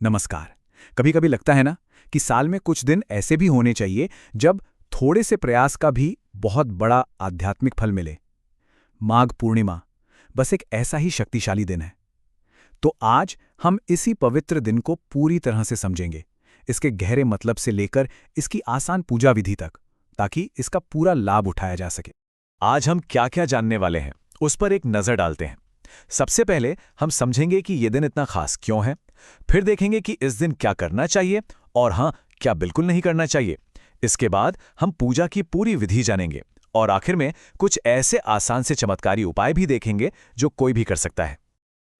नमस्कार। कभी कभी लगता है ना कि साल में कुछ दिन ऐसे भी होने चाहिए जब थोड़े से प्रयास का भी बहुत बड़ा आध्यात्मिक फल मिले। माघ पूर्णिमा बस एक ऐसा ही शक्तिशाली दिन है। तो आज हम इसी पवित्र दिन को पूरी तरह से समझेंगे, इसके गहरे मतलब से लेकर इसकी आसान पूजा विधि तक, ताकि इसका पूरा लाभ उठाया जा सके। आज हम क्या क्या जानने वाले हैं उस पर एक नज़र डालते हैं। सबसे पहले हम समझेंगे कि ये दिन इतना खास क्यों है। फिर देखेंगे कि इस दिन क्या करना चाहिए और हाँ, क्या बिल्कुल नहीं करना चाहिए। इसके बाद हम पूजा की पूरी विधि जानेंगे और आखिर में कुछ ऐसे आसान से चमत्कारी उपाय भी देखेंगे जो कोई भी कर सकता है।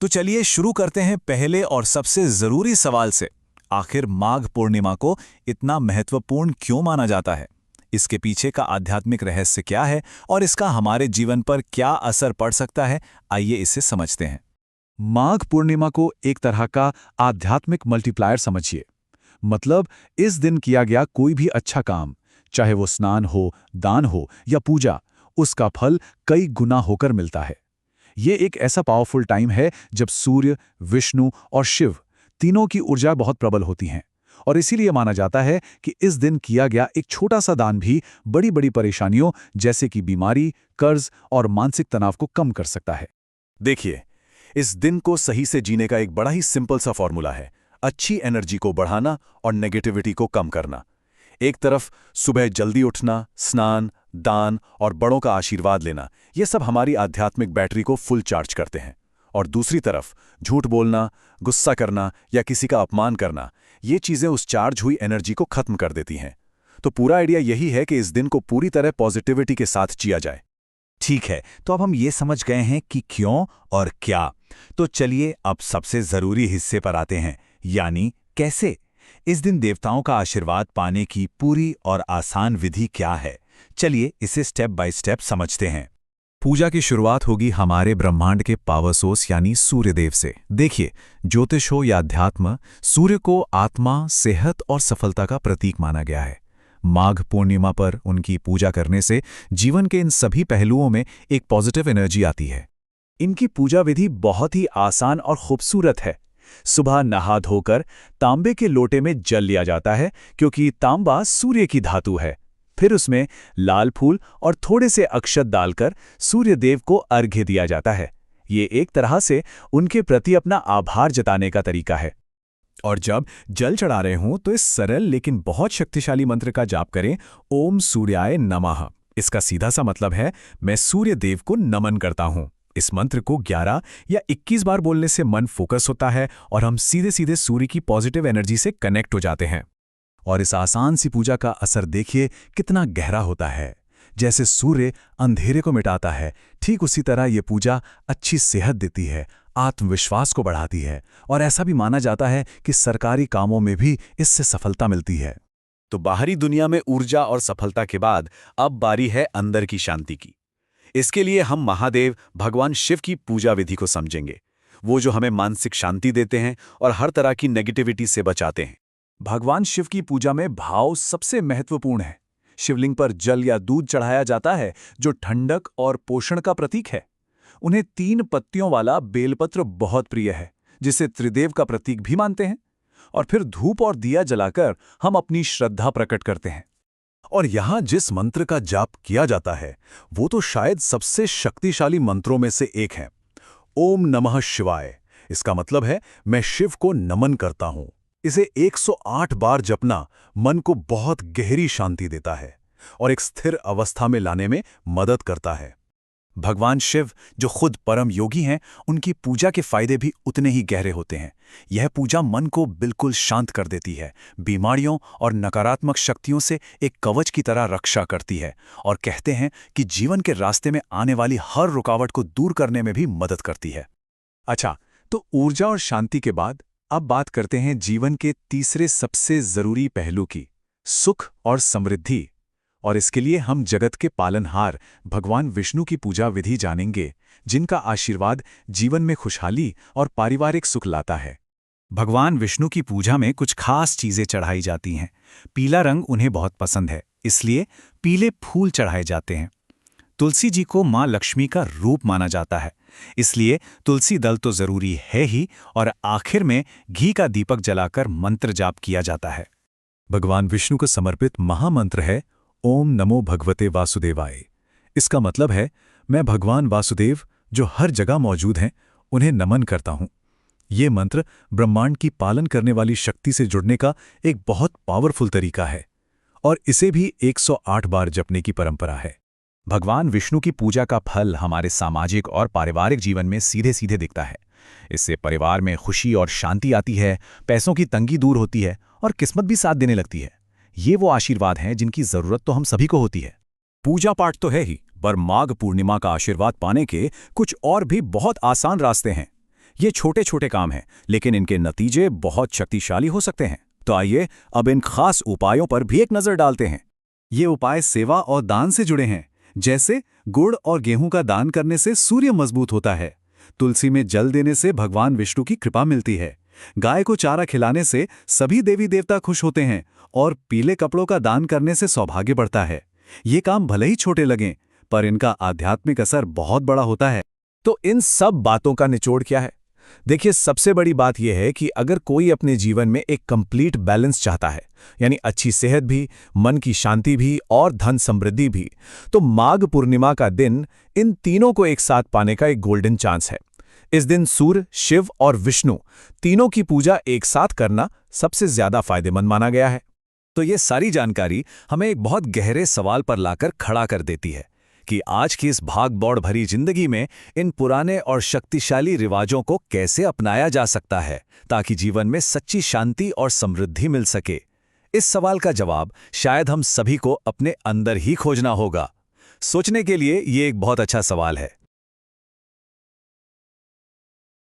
तो चलिए शुरू करते हैं पहले और सबसे जरूरी सवाल से। आखिर माघ पूर्णिमा को इतना महत्वपूर्ण क्यों माना जाता है? इसके पीछे का आध्यात्मिक रहस्य क्या है और इसका हमारे जीवन पर क्या असर पड़ सकता है? आइए इसे समझते हैं। माघ पूर्णिमा को एक तरह का आध्यात्मिक मल्टीप्लायर समझिए। मतलब इस दिन किया गया कोई भी अच्छा काम, चाहे वो स्नान हो, दान हो या पूजा, उसका फल कई गुना होकर मिलता है। ये एक ऐसा पावरफुल टाइम है जब सूर्य, विष्णु और शिव तीनों की ऊर्जा बहुत प्रबल होती हैं, और इसीलिए माना जाता है कि इस दिन किया गया एक छोटा सा दान भी बड़ी बड़ी परेशानियों जैसे कि बीमारी, कर्ज और मानसिक तनाव को कम कर सकता है। देखिए, इस दिन को सही से जीने का एक बड़ा ही सिंपल सा फॉर्मूला है। अच्छी एनर्जी को बढ़ाना और नेगेटिविटी को कम करना। एक तरफ सुबह जल्दी उठना, स्नान, दान और बड़ों का आशीर्वाद लेना, ये सब हमारी आध्यात्मिक बैटरी को फुल चार्ज करते हैं। और दूसरी तरफ झूठ बोलना, गुस्सा करना या किसी का अपमान करना, ये चीजें उस चार्ज हुई एनर्जी को खत्म कर देती हैं। तो पूरा आइडिया यही है कि इस दिन को पूरी तरह पॉजिटिविटी के साथ जिया जाए। ठीक है, तो अब हम ये समझ गए हैं कि क्यों और क्या। तो चलिए अब सबसे जरूरी हिस्से पर आते हैं, यानी कैसे। इस दिन देवताओं का आशीर्वाद पाने की पूरी और आसान विधि क्या है? चलिए इसे स्टेप बाय स्टेप समझते हैं। पूजा की शुरुआत होगी हमारे ब्रह्मांड के पावर सोर्स यानी सूर्यदेव से। देखिए, ज्योतिष हो या अध्यात्म, सूर्य को आत्मा, सेहत और सफलता का प्रतीक माना गया है। माघ पूर्णिमा पर उनकी पूजा करने से जीवन के इन सभी पहलुओं में एक पॉजिटिव एनर्जी आती है। इनकी पूजा विधि बहुत ही आसान और खूबसूरत है। सुबह नहा धोकर तांबे के लोटे में जल लिया जाता है, क्योंकि तांबा सूर्य की धातु है। फिर उसमें लाल फूल और थोड़े से अक्षत डालकर सूर्यदेव को अर्घ्य दिया जाता है। ये एक तरह से उनके प्रति अपना आभार जताने का तरीका है। और जब जल चढ़ा रहे हों तो इस सरल लेकिन बहुत शक्तिशाली मंत्र का जाप करें, ओम सूर्याय नमः। इसका सीधा सा मतलब है, मैं सूर्य देव को नमन करता हूं। इस मंत्र को 11 या 21 बार बोलने से मन फोकस होता है और हम सीधे सीधे सूर्य की पॉजिटिव एनर्जी से कनेक्ट हो जाते हैं। और इस आसान सी पूजा का असर देखिए कितना गहरा होता है। जैसे सूर्य अंधेरे को मिटाता है, ठीक उसी तरह ये पूजा अच्छी सेहत देती है, आत्मविश्वास को बढ़ाती है, और ऐसा भी माना जाता है कि सरकारी कामों में भी इससे सफलता मिलती है। तो बाहरी दुनिया में ऊर्जा और सफलता के बाद अब बारी है अंदर की शांति की। इसके लिए हम महादेव भगवान शिव की पूजा विधि को समझेंगे, वो जो हमें मानसिक शांति देते हैं और हर तरह की नेगेटिविटी से बचाते हैं। भगवान शिव की पूजा में भाव सबसे महत्वपूर्ण है। शिवलिंग पर जल या दूध चढ़ाया जाता है, जो ठंडक और पोषण का प्रतीक है। उन्हें 3 पत्तियों वाला बेलपत्र बहुत प्रिय है, जिसे त्रिदेव का प्रतीक भी मानते हैं। और फिर धूप और दिया जलाकर हम अपनी श्रद्धा प्रकट करते हैं। और यहां जिस मंत्र का जाप किया जाता है, वो तो शायद सबसे शक्तिशाली मंत्रों में से एक है। ओम नमः शिवाय। इसका मतलब है, मैं शिव को नमन करता हूं। इसे 108 बार जपना मन को बहुत गहरी शांति देता है और एक स्थिर अवस्था में लाने में मदद करता है। भगवान शिव, जो खुद परम योगी हैं, उनकी पूजा के फायदे भी उतने ही गहरे होते हैं। यह पूजा मन को बिल्कुल शांत कर देती है, बीमारियों और नकारात्मक शक्तियों से एक कवच की तरह रक्षा करती है, और कहते हैं कि जीवन के रास्ते में आने वाली हर रुकावट को दूर करने में भी मदद करती है। अच्छा, तो ऊर्जा और शांति के बाद अब बात करते हैं जीवन के तीसरे सबसे जरूरी पहलू की, सुख और समृद्धि। और इसके लिए हम जगत के पालनहार भगवान विष्णु की पूजा विधि जानेंगे, जिनका आशीर्वाद जीवन में खुशहाली और पारिवारिक सुख लाता है। भगवान विष्णु की पूजा में कुछ खास चीजें चढ़ाई जाती हैं। पीला रंग उन्हें बहुत पसंद है, इसलिए पीले फूल चढ़ाए जाते हैं। तुलसी जी को माँ लक्ष्मी का रूप माना जाता है, इसलिए तुलसी दल तो जरूरी है ही, और आखिर में घी का दीपक जलाकर मंत्र जाप किया जाता है। भगवान विष्णु को समर्पित महामंत्र है ओम नमो भगवते वासुदेवाय। इसका मतलब है मैं भगवान वासुदेव जो हर जगह मौजूद हैं उन्हें नमन करता हूं। ये मंत्र ब्रह्मांड की पालन करने वाली शक्ति से जुड़ने का एक बहुत पावरफुल तरीका है और इसे भी 108 बार जपने की परंपरा है। भगवान विष्णु की पूजा का फल हमारे सामाजिक और पारिवारिक जीवन में सीधे सीधे दिखता है। इससे परिवार में खुशी और शांति आती है, पैसों की तंगी दूर होती है और किस्मत भी साथ देने लगती है। ये वो आशीर्वाद हैं जिनकी जरूरत तो हम सभी को होती है। पूजा पाठ तो है ही, पर माघ पूर्णिमा का आशीर्वाद पाने के कुछ और भी बहुत आसान रास्ते हैं। ये छोटे छोटे काम हैं, लेकिन इनके नतीजे बहुत शक्तिशाली हो सकते हैं। तो आइए अब इन खास उपायों पर भी एक नजर डालते हैं। ये उपाय सेवा और दान से जुड़े हैं। जैसे गुड़ और गेहूं का दान करने से सूर्य मजबूत होता है, तुलसी में जल देने से भगवान विष्णु की कृपा मिलती है, गाय को चारा खिलाने से सभी देवी देवता खुश होते हैं, और पीले कपड़ों का दान करने से सौभाग्य बढ़ता है। ये काम भले ही छोटे लगें, पर इनका आध्यात्मिक असर बहुत बड़ा होता है। तो इन सब बातों का निचोड़ क्या है? देखिए, सबसे बड़ी बात यह है कि अगर कोई अपने जीवन में एक कंप्लीट बैलेंस चाहता है, यानी अच्छी सेहत भी, मन की शांति भी और धन समृद्धि भी, तो माघ पूर्णिमा का दिन इन तीनों को एक साथ पाने का एक गोल्डन चांस है। इस दिन सूर्य, शिव और विष्णु तीनों की पूजा एक साथ करना सबसे ज्यादा फायदेमंद माना गया है। तो ये सारी जानकारी हमें एक बहुत गहरे सवाल पर लाकर खड़ा कर देती है कि आज की इस भाग-दौड़ भरी जिंदगी में इन पुराने और शक्तिशाली रिवाजों को कैसे अपनाया जा सकता है ताकि जीवन में सच्ची शांति और समृद्धि मिल सके। इस सवाल का जवाब शायद हम सभी को अपने अंदर ही खोजना होगा। सोचने के लिए ये एक बहुत अच्छा सवाल है।